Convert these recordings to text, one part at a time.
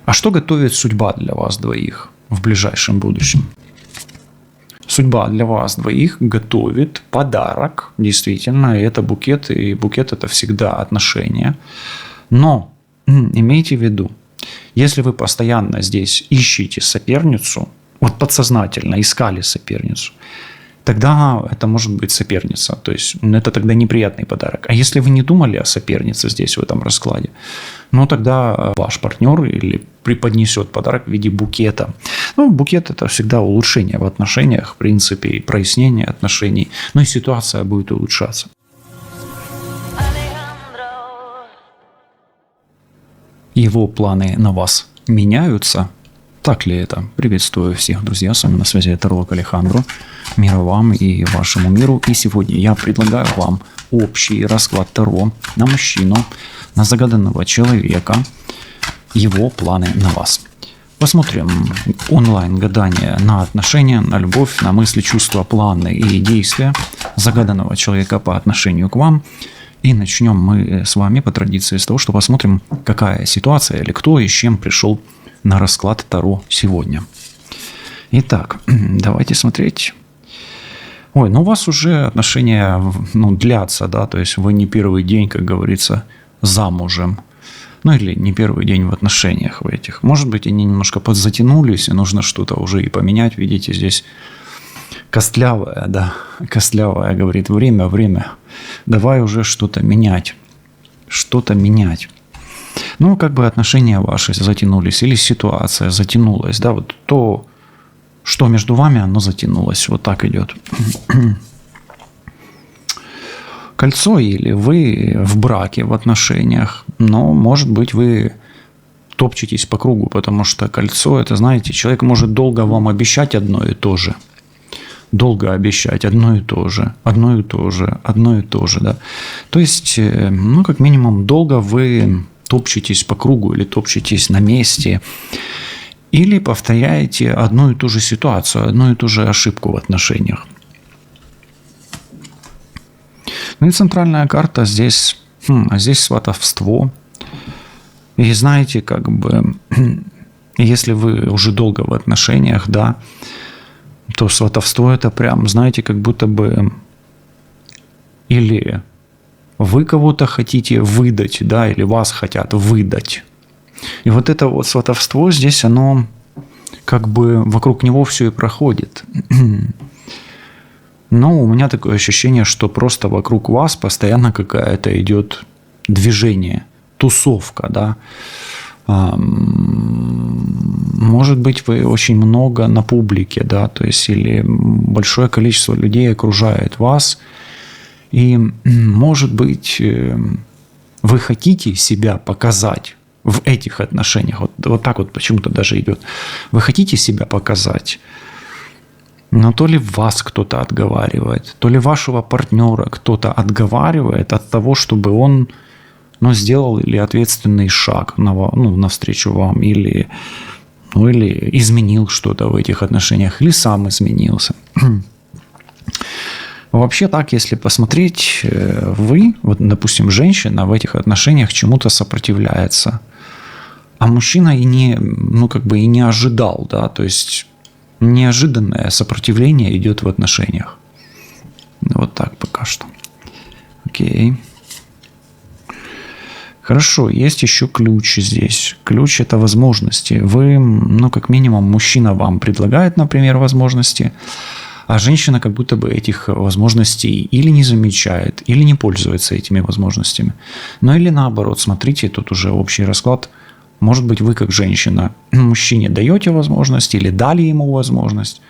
А что готовит судьба для вас двоих в ближайшем будущем? Судьба для вас двоих готовит подарок, действительно, и это букет, и букет – это всегда отношения. Но имейте в виду, если вы постоянно здесь ищете соперницу, вот подсознательно искали соперницу, тогда это может быть соперница. То есть это тогда неприятный подарок. А если вы не думали о сопернице здесь, в этом раскладе, ну тогда ваш партнер или преподнесет подарок в виде букета. Ну, букет – это всегда улучшение в отношениях, в принципе, и прояснение отношений. Ну и ситуация будет улучшаться. Его планы на вас меняются? Так ли это? Приветствую всех, друзья. С вами на связи Таролог Алехандро. Мира вам и вашему миру. И сегодня я предлагаю вам общий расклад Таро на мужчину, на загаданного человека, его планы на вас. Посмотрим онлайн-гадание на отношения, на любовь, на мысли, чувства, планы и действия загаданного человека по отношению к вам. И начнем мы с вами по традиции с того, что посмотрим, какая ситуация или кто и с чем пришел на расклад Таро сегодня. Итак, давайте смотреть. Ой, ну у вас уже отношения длятся, да, то есть вы не первый день, как говорится, замужем. Ну или не первый день в отношениях в этих. Может быть, они немножко подзатянулись, и нужно что-то уже и поменять. Видите, здесь костлявая, да, костлявая говорит, время, давай уже что-то менять. Ну, как бы отношения ваши затянулись, или ситуация затянулась, да, вот то, что между вами, оно затянулось, вот так идет. Кольцо, или вы в браке, в отношениях, но, может быть, вы топчетесь по кругу, потому что кольцо, это, знаете, человек может долго вам обещать одно и то же. Долго обещать одно и то же, да. То есть, ну, как минимум, долго вы топчетесь по кругу или топчетесь на месте, или повторяете одну и ту же ситуацию, одну и ту же ошибку в отношениях. Ну и центральная карта здесь, здесь сватовство. И знаете, как бы, если вы уже долго в отношениях, да, то сватовство это прям, знаете, как будто бы или вы кого-то хотите выдать, да, или вас хотят выдать. И вот это вот сватовство здесь, оно как бы вокруг него все и проходит. Но у меня такое ощущение, что просто вокруг вас постоянно какая-то идет движение, тусовка, да. Может быть, вы очень много на публике, да, то есть или большое количество людей окружает вас, и, может быть, вы хотите себя показать в этих отношениях, вот так вот почему-то даже идет. Вы хотите себя показать, но то ли вас кто-то отговаривает, то ли вашего партнера кто-то отговаривает от того, чтобы он сделал или ответственный шаг навстречу вам, или изменил что-то в этих отношениях, или сам изменился. Вообще так, если посмотреть, вы, вот, допустим, женщина в этих отношениях чему-то сопротивляется, а мужчина и не ожидал, да, то есть неожиданное сопротивление идет в отношениях. Вот так пока что. Окей. Хорошо, есть еще ключ здесь. Ключ – это возможности. Вы, как минимум, мужчина вам предлагает, например, возможности, а женщина как будто бы этих возможностей или не замечает, или не пользуется этими возможностями. Ну или наоборот, смотрите, тут уже общий расклад. Может быть, вы как женщина мужчине даете возможность или дали ему возможность,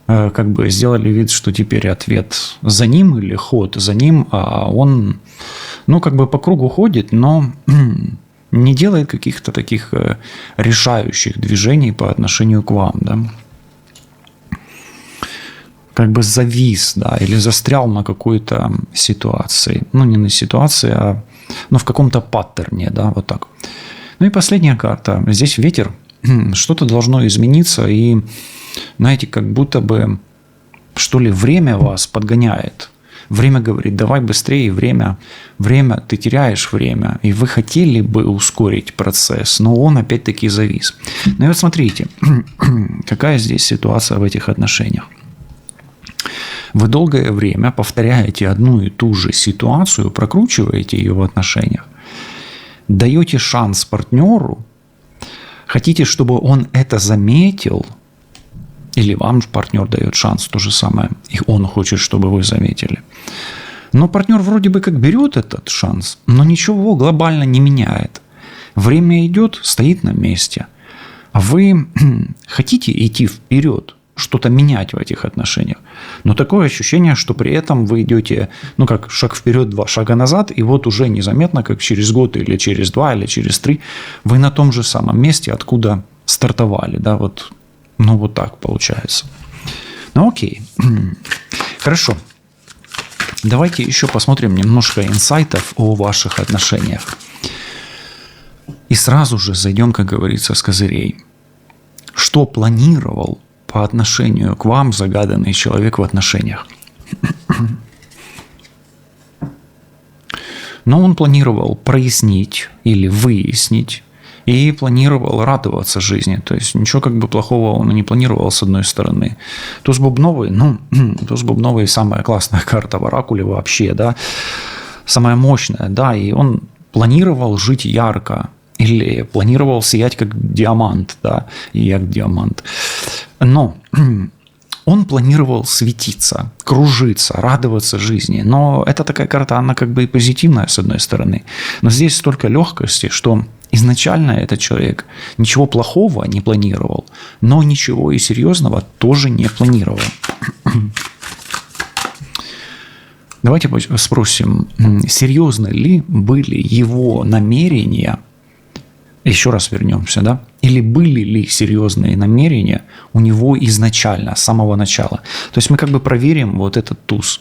как бы сделали вид, что теперь ответ за ним или ход за ним, а он, как бы по кругу ходит, но не делает каких-то таких решающих движений по отношению к вам, да. Как бы завис, да, или застрял на какой-то ситуации. Не на ситуации, а в каком-то паттерне, да, вот так. Ну и последняя карта. Здесь ветер. Что-то должно измениться, и, знаете, как будто бы, что ли, время вас подгоняет. Время говорит, давай быстрее, время, ты теряешь время, и вы хотели бы ускорить процесс, но он опять-таки завис. Ну и вот смотрите, какая здесь ситуация в этих отношениях. Вы долгое время повторяете одну и ту же ситуацию, прокручиваете ее в отношениях, даете шанс партнеру, хотите, чтобы он это заметил, или вам партнер дает шанс, то же самое, и он хочет, чтобы вы заметили. Но партнер вроде бы как берет этот шанс, но ничего глобально не меняет. Время идет, стоит на месте. А вы хотите идти вперед, что-то менять в этих отношениях. Но такое ощущение, что при этом вы идете, ну как шаг вперед, 2 шага назад, и вот уже незаметно, как через год или через 2 или через 3, вы на том же самом месте, откуда стартовали. Да, вот, ну вот так получается. Ну окей. Хорошо. Давайте еще посмотрим немножко инсайтов о ваших отношениях. И сразу же зайдем, как говорится, с козырей. Что планировал по отношению к вам загаданный человек в отношениях? Но он планировал прояснить или выяснить, и планировал радоваться жизни. То есть ничего как бы плохого он и не планировал с одной стороны. Туз бубновый, туз бубновый самая классная карта в оракуле вообще, да, самая мощная, да, и он планировал жить ярко, или планировал сиять как диамант, да, и як диамант. Но он планировал светиться, кружиться, радоваться жизни. Но это такая карта, она как бы и позитивная с одной стороны. Но здесь столько легкости, что изначально этот человек ничего плохого не планировал, но ничего и серьезного тоже не планировал. Давайте спросим, серьезны ли были его намерения. Еще раз вернемся, да? Или были ли серьезные намерения у него изначально, с самого начала? То есть мы как бы проверим вот этот туз.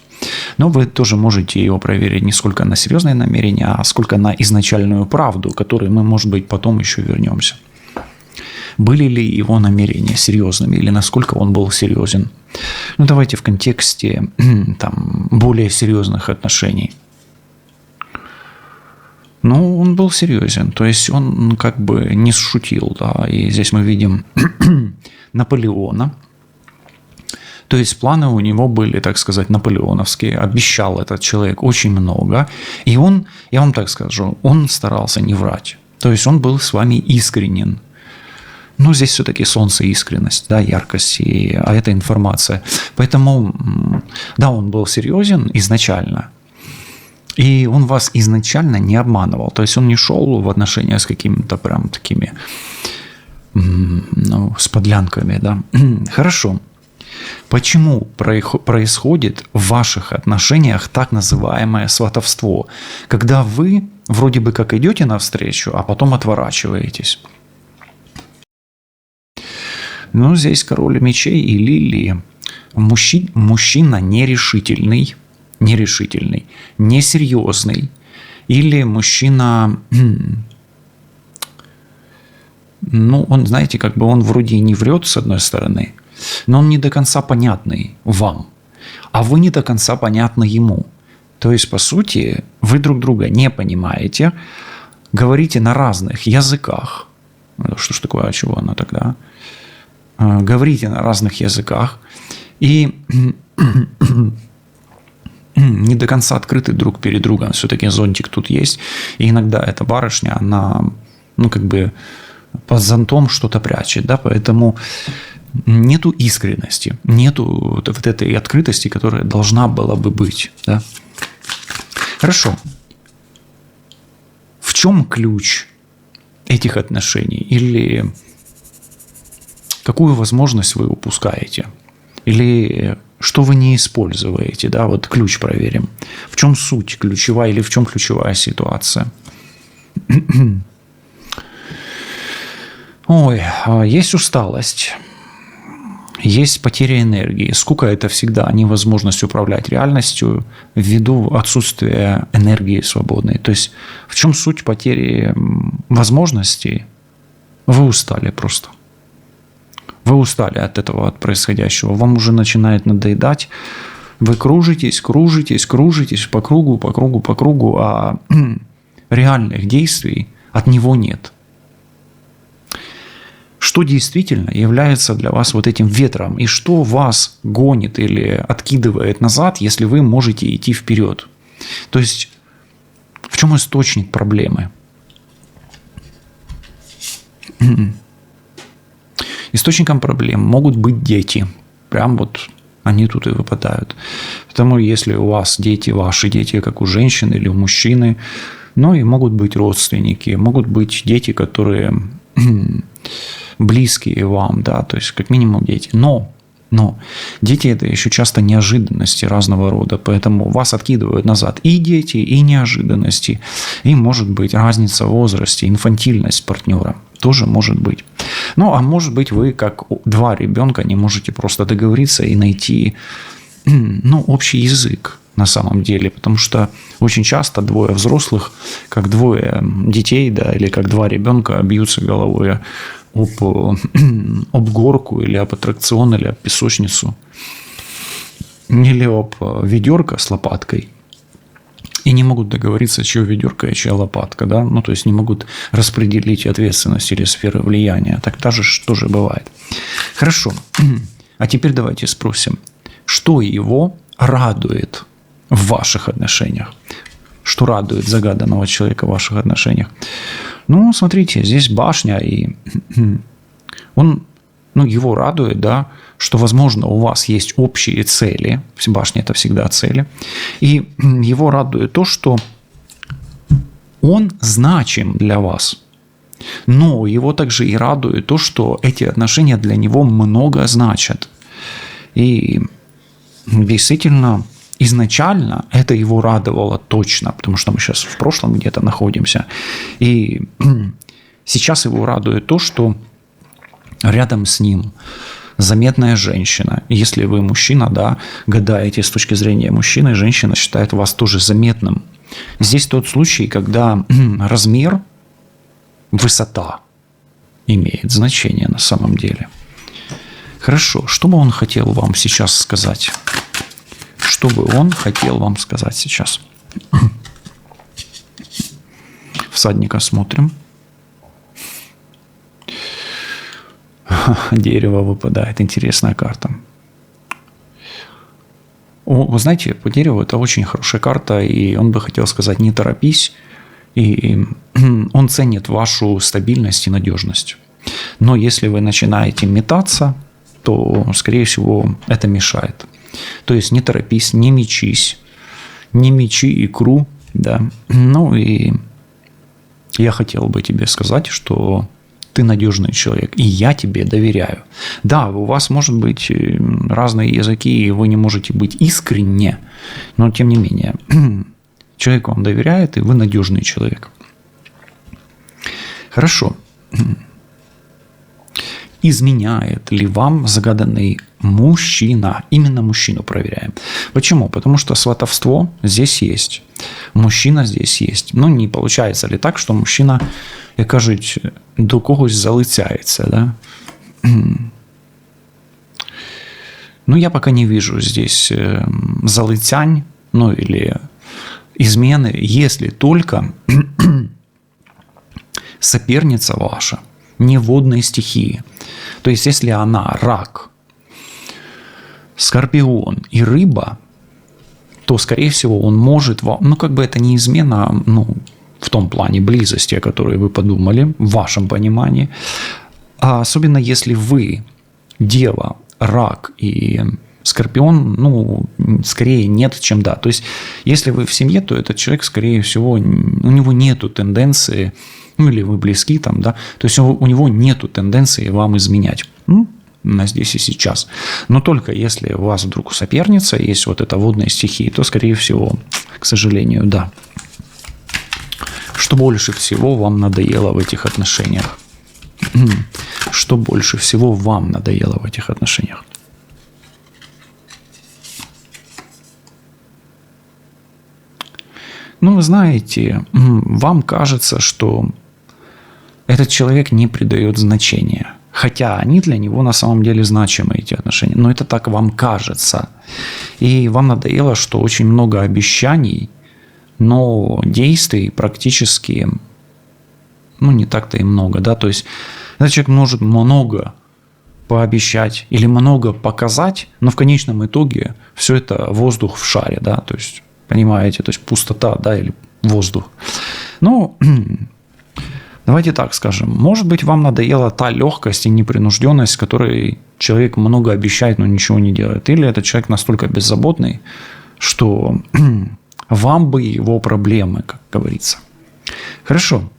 Но вы тоже можете его проверить не сколько на серьезные намерения, а сколько на изначальную правду, к которой мы, может быть, потом еще вернемся. Были ли его намерения серьезными или насколько он был серьезен? Ну, давайте в контексте там, более серьезных отношений. Ну, он был серьезен, то есть он как бы не шутил, да, и здесь мы видим Наполеона, то есть планы у него были, так сказать, наполеоновские, обещал этот человек очень много, и он, я вам так скажу, он старался не врать, то есть он был с вами искренен. Но здесь все-таки солнце искренность, да, яркость, а это информация. Поэтому, да, он был серьезен изначально, и он вас изначально не обманывал. То есть он не шел в отношения с какими-то прям такими, ну, с подлянками. Да? Хорошо. Почему происходит в ваших отношениях так называемое сватовство? Когда вы вроде бы как идете навстречу, а потом отворачиваетесь. Ну, здесь король мечей и лилии. Мужчина нерешительный, несерьезный, или мужчина, ну, он, знаете, как бы он вроде и не врет с одной стороны, но он не до конца понятный вам, а вы не до конца понятны ему. То есть, по сути, вы друг друга не понимаете, говорите на разных языках. Что ж такое, а чего она тогда? Говорите на разных языках и не до конца открыты друг перед другом. Все-таки зонтик тут есть. И иногда эта барышня, она, ну, как бы под зонтом что-то прячет. Да? Поэтому нету искренности, нету вот этой открытости, которая должна была бы быть. Да? Хорошо. В чем ключ этих отношений? Или какую возможность вы упускаете? Или что вы не используете? Да? Вот ключ проверим. В чем суть ключевая или в чем ключевая ситуация? Ой, есть усталость. Есть потеря энергии. Скука – это всегда невозможность управлять реальностью ввиду отсутствия энергии свободной. То есть в чем суть потери возможностей? Вы устали просто. Вы устали от этого, от происходящего. Вам уже начинает надоедать. Вы кружитесь, кружитесь, кружитесь по кругу, по кругу, по кругу, а реальных действий от него нет. Что действительно является для вас вот этим ветром, и что вас гонит или откидывает назад, если вы можете идти вперед? То есть, в чем источник проблемы? Источником проблем могут быть дети. Прям вот они тут и выпадают. Потому если у вас дети, ваши дети, как у женщины или у мужчины, ну и могут быть родственники, могут быть дети, которые близкие вам, да, то есть как минимум дети. Но дети – это еще часто неожиданности разного рода, поэтому вас откидывают назад и дети, и неожиданности, и может быть разница в возрасте, инфантильность партнера тоже может быть. Ну, а может быть, вы как два ребенка не можете просто договориться и найти, общий язык на самом деле, потому что очень часто двое взрослых, как двое детей, да, или как два ребенка бьются головой об горку или об аттракцион, или об песочницу, или об ведерко с лопаткой. И не могут договориться, чье ведерко и чья лопатка. Да? Ну, то есть не могут распределить ответственность или сферы влияния. Так тоже бывает. Хорошо. А теперь давайте спросим, что его радует в ваших отношениях? Что радует загаданного человека в ваших отношениях? Ну, смотрите, здесь башня, и его радует, да, что, возможно, у вас есть общие цели. Башня – это всегда цели. И его радует то, что он значим для вас. Но его также и радует то, что эти отношения для него много значат. И действительно, изначально это его радовало точно, потому что мы сейчас в прошлом где-то находимся. И сейчас его радует то, что рядом с ним заметная женщина. Если вы мужчина, да, гадаете с точки зрения мужчины, женщина считает вас тоже заметным. Здесь тот случай, когда размер, высота имеет значение на самом деле. Хорошо, что бы он хотел вам сейчас сказать? Что бы он хотел вам сказать сейчас? Всадника смотрим. Дерево выпадает. Интересная карта. Вы знаете, по дереву это очень хорошая карта, и он бы хотел сказать: не торопись. И он ценит вашу стабильность и надежность. Но если вы начинаете метаться, то, скорее всего, это мешает. То есть не торопись, не мечись, не мечи икру, да. Ну и я хотел бы тебе сказать, что ты надежный человек, и я тебе доверяю. Да, у вас может быть разные языки, и вы не можете быть искренне, но тем не менее, человек вам доверяет, и вы надежный человек. Хорошо. Изменяет ли вам загаданный мужчина? Именно мужчину проверяем. Почему? Потому что сватовство здесь есть. Мужчина здесь есть. Ну, не получается ли так, что мужчина, як кажуть, до когось залицяется, да? Ну, я пока не вижу здесь залицянь, ну, или измены, если только соперница ваша не водной стихии. То есть, если она рак, скорпион и рыба, то, скорее всего, он может вам... Ну, как бы это не измена, в том плане близости, о которой вы подумали, в вашем понимании. А особенно, если вы дева, рак и скорпион, скорее нет, чем да. То есть, если вы в семье, то этот человек, скорее всего, у него нету тенденции... или вы близки там, да, то есть у него нету тенденции вам изменять. На здесь и сейчас. Но только если у вас вдруг соперница, есть вот эта водная стихия, то, скорее всего, к сожалению, да. Что больше всего вам надоело в этих отношениях? Что больше всего вам надоело в этих отношениях? Вы знаете, вам кажется, что этот человек не придает значения. Хотя они для него на самом деле значимы, эти отношения. Но это так вам кажется. И вам надоело, что очень много обещаний, но действий практически, не так-то и много. Да? То есть этот человек может много пообещать или много показать, но в конечном итоге все это воздух в шаре. Да? То есть, понимаете, то есть пустота, да, или воздух. Давайте так скажем. Может быть, вам надоела та легкость и непринужденность, с которой человек много обещает, но ничего не делает. Или этот человек настолько беззаботный, что вам бы его проблемы, как говорится. Хорошо.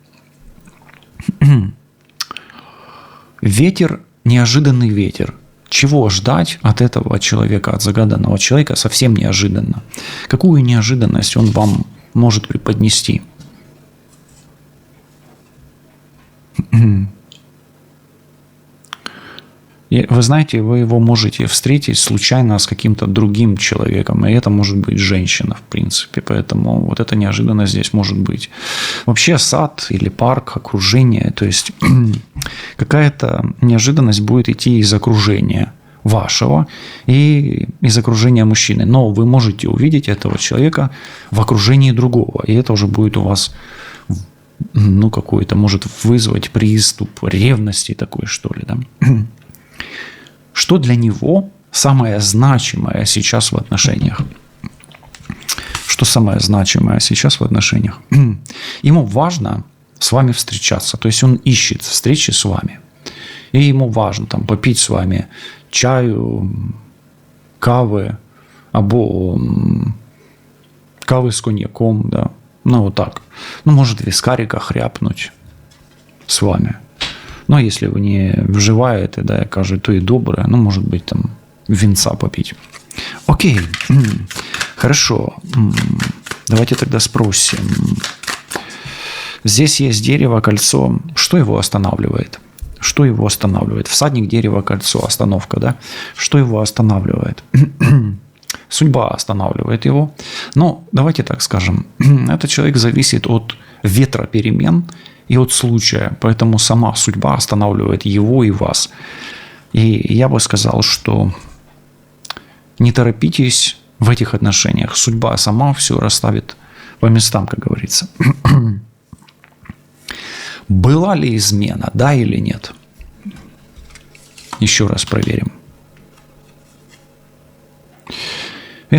Ветер, неожиданный ветер. Чего ждать от этого человека, от загаданного человека, совсем неожиданно. Какую неожиданность он вам может преподнести? И вы знаете, вы его можете встретить случайно с каким-то другим человеком, и это может быть женщина, в принципе, поэтому вот эта неожиданность здесь может быть. Вообще сад или парк, окружение, то есть какая-то неожиданность будет идти из окружения вашего и из окружения мужчины, но вы можете увидеть этого человека в окружении другого, и это уже будет у вас какой-то может вызвать приступ ревности такой, что ли, да? Что для него самое значимое сейчас в отношениях? Что самое значимое сейчас в отношениях? Ему важно с вами встречаться, то есть он ищет встречи с вами, и ему важно там попить с вами чаю, кавы, або кавы с коньяком, да, вот так. Может вискарика хряпнуть с вами. Но если вы не вживаете, да, я кажу, то и доброе, может быть, там винца попить. Окей, хорошо. Давайте тогда спросим. Здесь есть дерево, кольцо. Что его останавливает? Что его останавливает? Всадник, дерево, кольцо, остановка, да? Что его останавливает? Судьба останавливает его. Но давайте так скажем. Этот человек зависит от ветра перемен и от случая. Поэтому сама судьба останавливает его и вас. И я бы сказал, что не торопитесь в этих отношениях. Судьба сама все расставит по местам, как говорится. Была ли измена, да или нет? Еще раз проверим.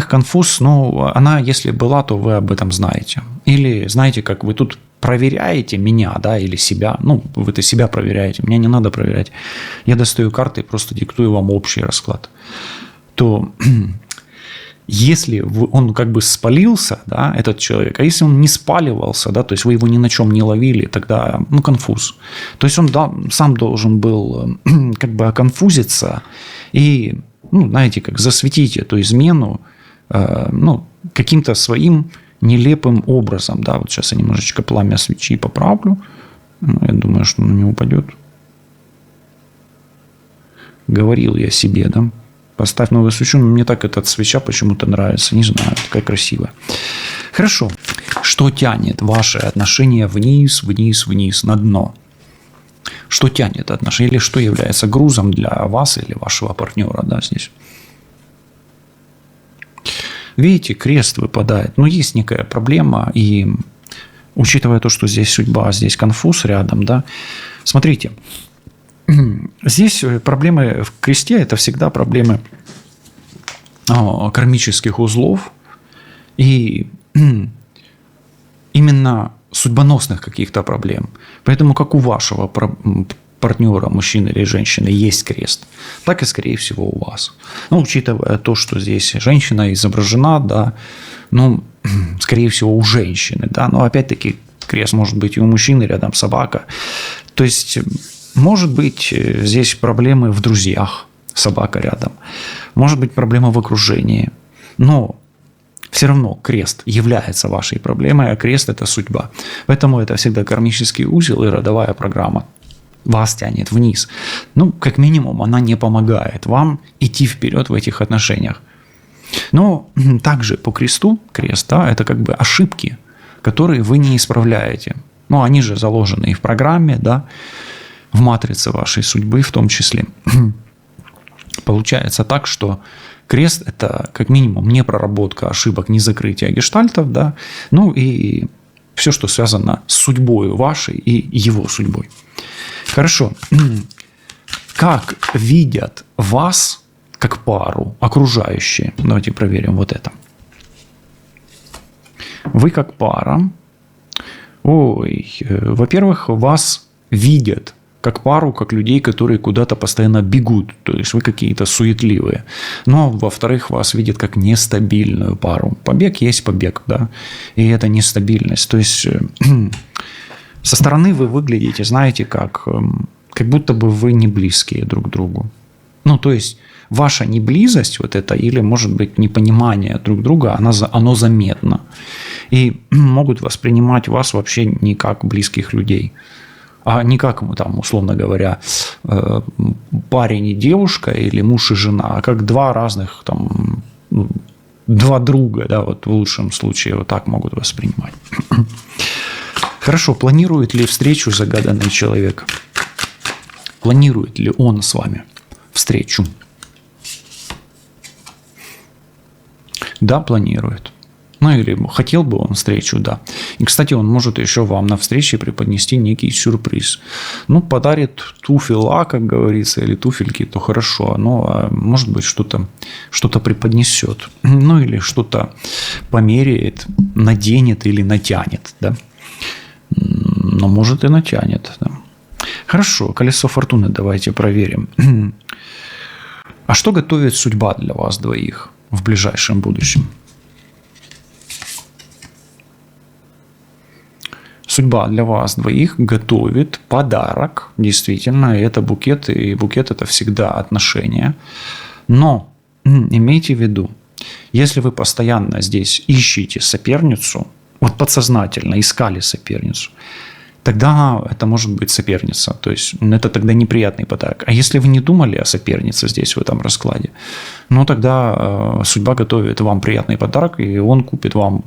Конфуз, она, если была, то вы об этом знаете. Или знаете, как вы тут проверяете меня, да, или себя. Вы-то себя проверяете, меня не надо проверять. Я достаю карты и просто диктую вам общий расклад. То если он как бы спалился, да, этот человек, а если он не спаливался, да, то есть вы его ни на чем не ловили, тогда, конфуз. То есть он сам должен был как бы оконфузиться и, знаете, как засветить эту измену, каким-то своим нелепым образом. Да, вот сейчас я немножечко пламя свечи поправлю. Я думаю, что оно не упадет. Говорил я себе, да. Поставь новую свечу. Мне так эта свеча почему-то нравится. Не знаю, такая красивая. Хорошо. Что тянет ваши отношения вниз, вниз, вниз, на дно? Что тянет отношения? Или что является грузом для вас или вашего партнера, да, здесь? Видите, крест выпадает. Есть некая проблема. И учитывая то, что здесь судьба, а здесь конфуз рядом, да. Смотрите. Здесь проблемы в кресте – это всегда проблемы кармических узлов и именно судьбоносных каких-то проблем. Поэтому как у вашего партнера, мужчины или женщины, есть крест, так и, скорее всего, у вас. Учитывая то, что здесь женщина изображена, да, скорее всего, у женщины, да, но опять-таки крест может быть и у мужчины, рядом собака. То есть может быть здесь проблемы в друзьях, собака рядом. Может быть проблема в окружении. Но все равно крест является вашей проблемой, а крест – это судьба. Поэтому это всегда кармический узел и родовая программа. Вас тянет вниз. Как минимум, она не помогает вам идти вперед в этих отношениях. Но также по кресту, крест, да, это как бы ошибки, которые вы не исправляете. Они же заложены и в программе, да. в матрице вашей судьбы в том числе. Получается так, что крест – это как минимум не проработка ошибок, не закрытие гештальтов, да, ну и все, что связано с судьбой вашей и его судьбой. Хорошо. Как видят вас как пару окружающие? Давайте проверим вот это. Вы как пара, во-первых, вас видят как пару, как людей, которые куда-то постоянно бегут, то есть вы какие-то суетливые. Но, во-вторых, вас видят как нестабильную пару. Побег есть побег, да, и это нестабильность. То есть со стороны вы выглядите, знаете, как будто бы вы не близкие друг к другу. Ну, то есть ваша неблизость вот это, или, может быть, непонимание друг друга, оно заметно. И могут воспринимать вас вообще не как близких людей, а не как, там, условно говоря, парень и девушка или муж и жена, а как два разных, там, два друга, да, вот в лучшем случае вот так могут воспринимать. Хорошо, планирует ли встречу загаданный человек? Планирует ли он с вами встречу? Да, планирует. Ну, или хотел бы он встречу, да. И, кстати, он может еще вам на встрече преподнести некий сюрприз. Ну, подарит туфеля, как говорится, или туфельки, то хорошо. Но, может быть, что-то преподнесет. Ну, или что-то померяет, наденет или натянет, да. Но, может, и натянет, да. Хорошо, колесо фортуны давайте проверим. А что готовит судьба для вас двоих в ближайшем будущем? Судьба для вас двоих готовит подарок, действительно, это букет, и букет – это всегда отношения. Но имейте в виду, если вы постоянно здесь ищете соперницу, вот подсознательно искали соперницу, тогда это может быть соперница, то есть это тогда неприятный подарок. А если вы не думали о сопернице здесь, в этом раскладе, ну тогда судьба готовит вам приятный подарок, и он купит вам,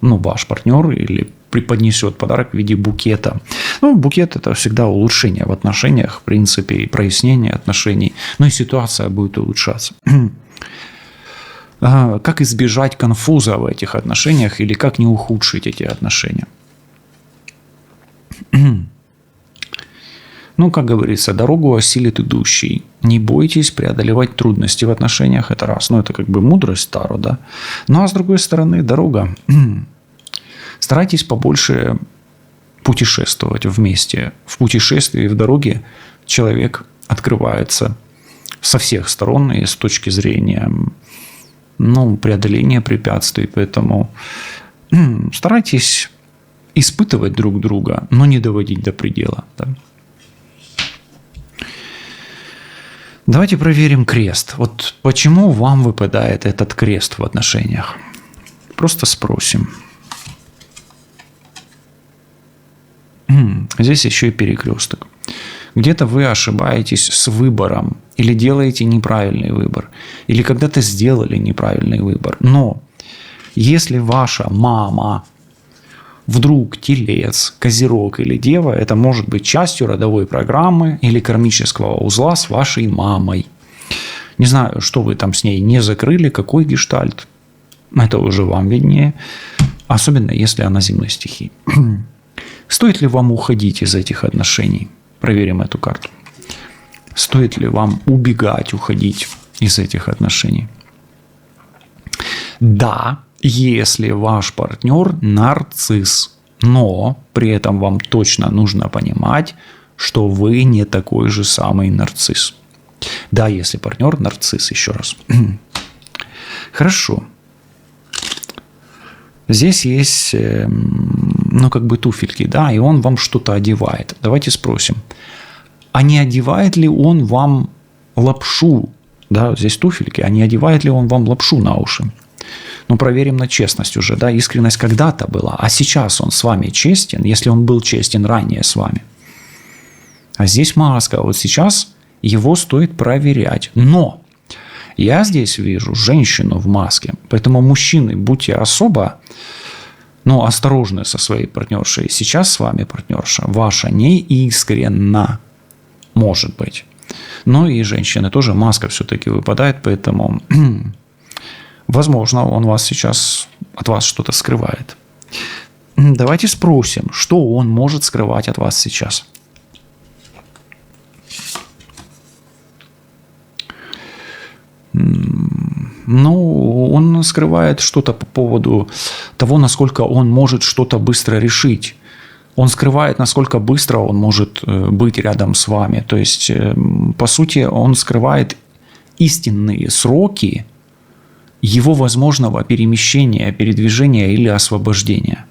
ну, ваш партнер или преподнесет подарок в виде букета. Ну, букет – это всегда улучшение в отношениях, в принципе, и прояснение отношений. Ну, и ситуация будет улучшаться. Как избежать конфуза в этих отношениях или как не ухудшить эти отношения? Ну, как говорится, дорогу осилит идущий. Не бойтесь преодолевать трудности в отношениях, это раз. Ну, это как бы мудрость Таро, да. Ну, а с другой стороны, дорога. Старайтесь побольше путешествовать вместе. В путешествии, в дороге человек открывается со всех сторон и с точки зрения, ну, преодоления препятствий. Поэтому старайтесь испытывать друг друга, но не доводить до предела. Да? Давайте проверим крест. Вот почему вам выпадает этот крест в отношениях? Просто спросим. Здесь еще и перекресток. Где-то вы ошибаетесь с выбором или делаете неправильный выбор, или когда-то сделали неправильный выбор. Но если ваша мама вдруг телец, козерог или дева, это может быть частью родовой программы или кармического узла с вашей мамой. Не знаю, что вы там с ней не закрыли, какой гештальт. Это уже вам виднее. Особенно, если она земной стихии. Стоит ли вам уходить из этих отношений? Проверим эту карту. Стоит ли вам убегать, уходить из этих отношений? Да, если ваш партнер нарцисс, но при этом вам точно нужно понимать, что вы не такой же самый нарцисс. Да, если партнер нарцисс, еще раз. Хорошо. Здесь есть, ну, как бы туфельки, да, и он вам что-то одевает. Давайте спросим, а не одевает ли он вам лапшу? Да, здесь туфельки, а не одевает ли он вам лапшу на уши? Ну, проверим на честность уже, да, искренность когда-то была, а сейчас он с вами честен, если он был честен ранее с вами. А здесь маска, вот сейчас его стоит проверять. Но я здесь вижу женщину в маске, поэтому, мужчины, будьте особо, ну, осторожны со своей партнершей. Сейчас с вами партнерша ваша не искренна. Может быть. Но и женщины тоже, маска все-таки выпадает, поэтому, возможно, он вас сейчас, от вас что-то скрывает. Давайте спросим, что он может скрывать от вас сейчас. Ну, он скрывает что-то по поводу того, насколько он может что-то быстро решить. Он скрывает, насколько быстро он может быть рядом с вами. То есть, по сути, он скрывает истинные сроки его возможного перемещения, передвижения или освобождения.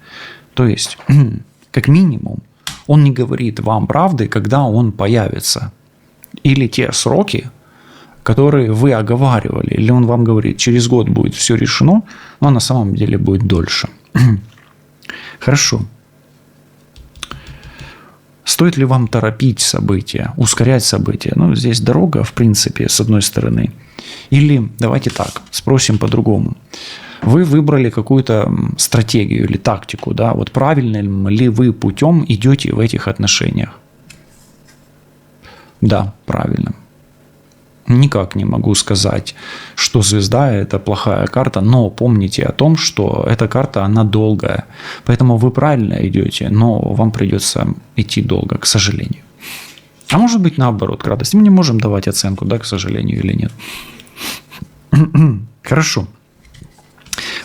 То есть, как минимум, он не говорит вам правды, когда он появится. Или те сроки, которые вы оговаривали. Или он вам говорит, через год будет все решено, но на самом деле будет дольше. Хорошо. Стоит ли вам торопить события, ускорять события? Ну, здесь дорога, в принципе, с одной стороны. Или, давайте так, спросим по-другому. Вы выбрали какую-то стратегию или тактику, да? Вот правильным ли вы путем идете в этих отношениях? Да, правильно. Никак не могу сказать, что звезда – это плохая карта, но помните о том, что эта карта, она долгая. Поэтому вы правильно идете, но вам придется идти долго, к сожалению. А может быть, наоборот, к радости. Мы не можем давать оценку, да, к сожалению, или нет. Хорошо.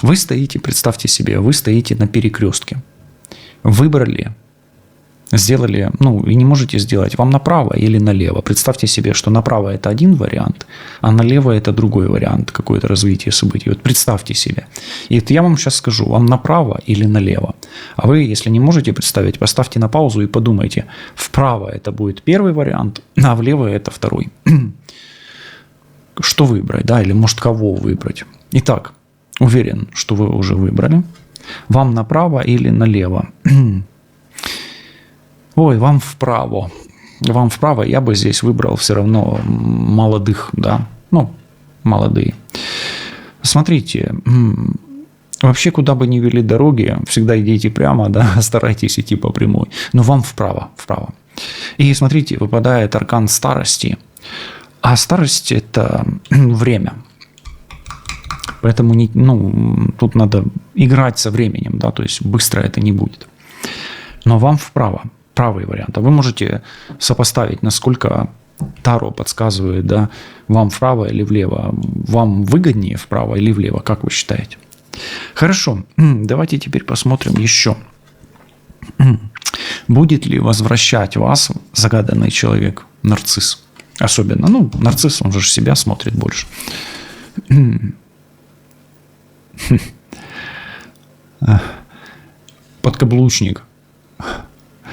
Вы стоите, представьте себе, вы стоите на перекрестке. Выбрали, сделали, ну, и не можете сделать, вам направо или налево. Представьте себе, что направо это один вариант, а налево это другой вариант, какое-то развитие событий. Вот представьте себе. И это я вам сейчас скажу, вам направо или налево. А вы, если не можете представить, поставьте на паузу и подумайте, вправо это будет первый вариант, а влево это второй. Что выбрать, да, или может кого выбрать. Итак, уверен, что вы уже выбрали. Вам направо или налево? Ой, вам вправо. Вам вправо. Я бы здесь выбрал все равно молодых, да. Ну, молодые. Смотрите, вообще, куда бы ни вели дороги, всегда идите прямо, да, старайтесь идти по прямой. Но вам вправо, вправо. И смотрите, выпадает аркан старости. А старость – это время. Поэтому тут надо играть со временем, да, то есть быстро это не будет. Но вам вправо. Правый вариант. А вы можете сопоставить, насколько Таро подсказывает, да, вам вправо или влево. Вам выгоднее вправо или влево, как вы считаете? Хорошо, давайте теперь посмотрим еще. Будет ли возвращать вас загаданный человек, нарцисс? Особенно, нарцисс, он же себя смотрит больше. Подкаблучник.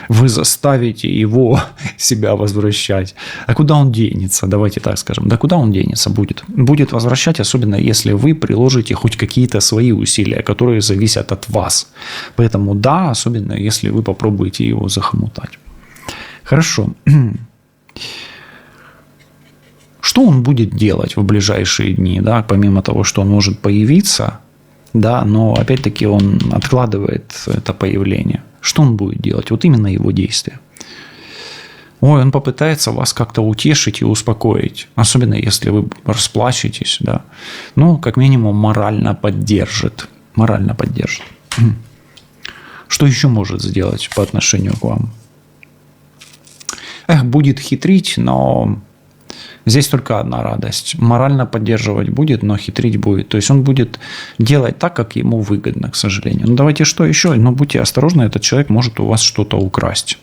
Вы заставите его себя возвращать. А куда он денется? Давайте так скажем. Да куда он денется? Будет возвращать, особенно если вы приложите хоть какие-то свои усилия, которые зависят от вас. Поэтому да, особенно если вы попробуете его захомутать. Хорошо. Что он будет делать в ближайшие дни? Да? Помимо того, что он может появиться, да, но опять-таки он откладывает это появление. Что он будет делать? Вот именно его действия. Ой, он попытается вас как-то утешить и успокоить. Особенно, если вы расплачетесь. Да. Ну, как минимум, морально поддержит. Морально поддержит. Что еще может сделать по отношению к вам? Будет хитрить, но здесь только одна радость. Морально поддерживать будет, но хитрить будет. То есть он будет делать так, как ему выгодно, к сожалению. Ну, давайте что еще? Но будьте осторожны, этот человек может у вас что-то украсть.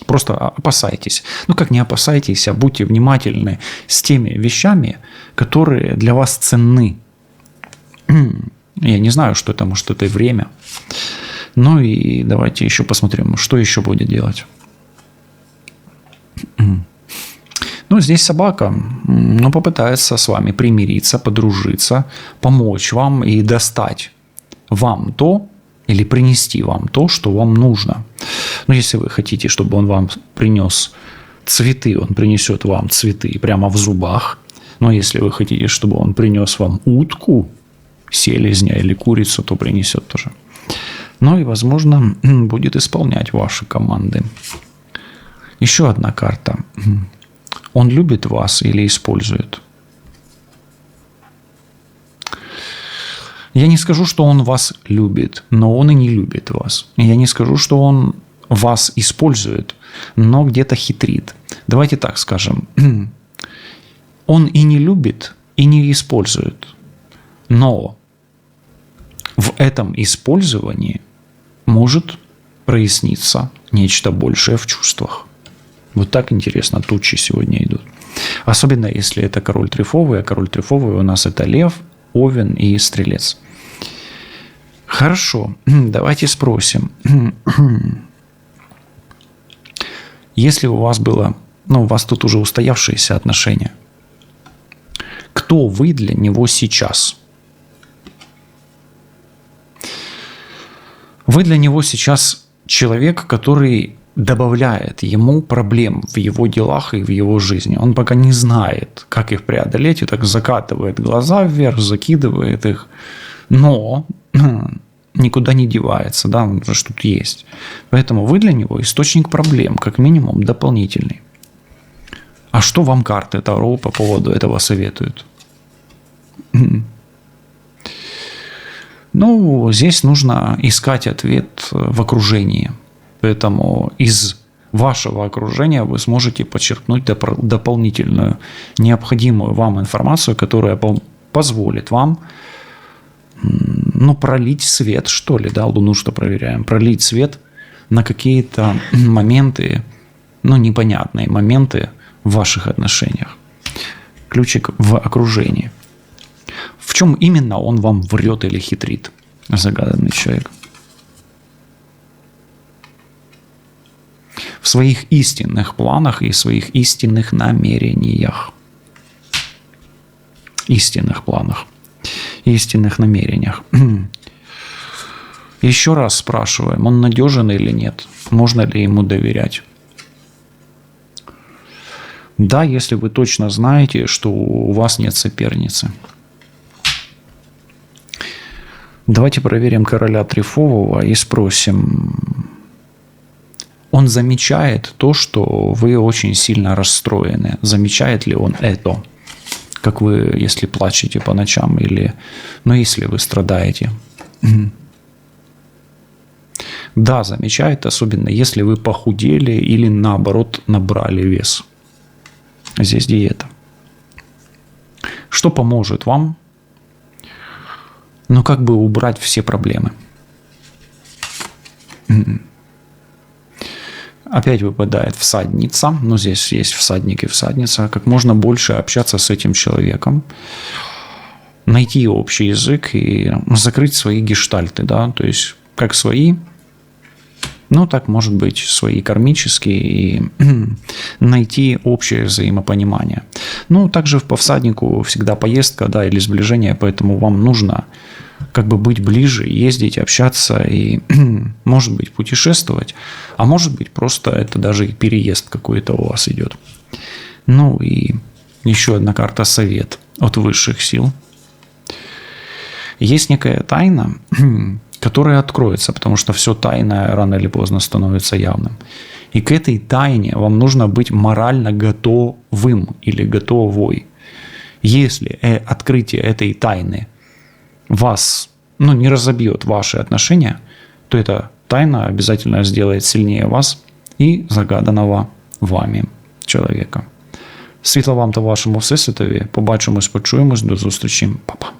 Просто опасайтесь. Ну, как не опасайтесь, а будьте внимательны с теми вещами, которые для вас ценны. Я не знаю, что это, может, это и время. Ну, и давайте еще посмотрим, что еще будет делать. Ну, здесь собака, попытается с вами примириться, подружиться, помочь вам и достать вам то, или принести вам то, что вам нужно. Но если вы хотите, чтобы он вам принес цветы, он принесет вам цветы прямо в зубах. Но если вы хотите, чтобы он принес вам утку, селезня или курицу, то принесет тоже. Ну и, возможно, будет исполнять ваши команды. Еще одна карта. Он любит вас или использует? Я не скажу, что он вас любит, но он и не любит вас. Я не скажу, что он вас использует, но где-то хитрит. Давайте так скажем. Он и не любит, и не использует. Но в этом использовании может проясниться нечто большее в чувствах. Вот так интересно тучи сегодня идут. Особенно если это король трефовый, а король трефовый у нас это лев, овен и стрелец. Хорошо, давайте спросим. Если у вас было, у вас тут уже устоявшиеся отношения, кто вы для него сейчас? Вы для него сейчас человек, который добавляет ему проблем в его делах и в его жизни. Он пока не знает, как их преодолеть, и так закатывает глаза вверх, закидывает их, но никуда не девается, да, он же тут есть. Поэтому вы для него источник проблем, как минимум дополнительный. А что вам карты Таро по поводу этого советуют? Здесь нужно искать ответ в окружении. Поэтому из вашего окружения вы сможете подчеркнуть дополнительную, необходимую вам информацию, которая позволит вам пролить свет, что ли, да, Луну что проверяем, пролить свет на какие-то моменты, непонятные моменты в ваших отношениях. Ключик в окружении. В чем именно он вам врет или хитрит, загаданный человек? В своих истинных планах и своих истинных намерениях. Истинных планах. Истинных намерениях. Еще раз спрашиваем, он надежен или нет? Можно ли ему доверять? Да, если вы точно знаете, что у вас нет соперницы. Давайте проверим короля трефового и спросим, он замечает то, что вы очень сильно расстроены. Замечает ли он это? Как вы, если плачете по ночам, или, если вы страдаете. Да, замечает, особенно если вы похудели или наоборот набрали вес. Здесь диета. Что поможет вам, убрать все проблемы? Опять выпадает всадница. Здесь есть всадник и всадница. Как можно больше общаться с этим человеком. Найти общий язык и закрыть свои гештальты. Да? То есть, как свои, так может быть свои кармические. И найти общее взаимопонимание. Также по всаднику всегда поездка, да, или сближение. Поэтому вам нужно быть ближе, ездить, общаться и, может быть, путешествовать, а может быть, просто это даже и переезд какой-то у вас идет. И еще одна карта совет от высших сил. Есть некая тайна, которая откроется, потому что все тайное рано или поздно становится явным. И к этой тайне вам нужно быть морально готовым или готовой. Если открытие этой тайны вас, не разобьет ваши отношения, то эта тайна обязательно сделает сильнее вас и загаданого вами чоловіка. Світла вам та вашому всесвітові. Побачимось, почуємось. До зустрічі. Па-па.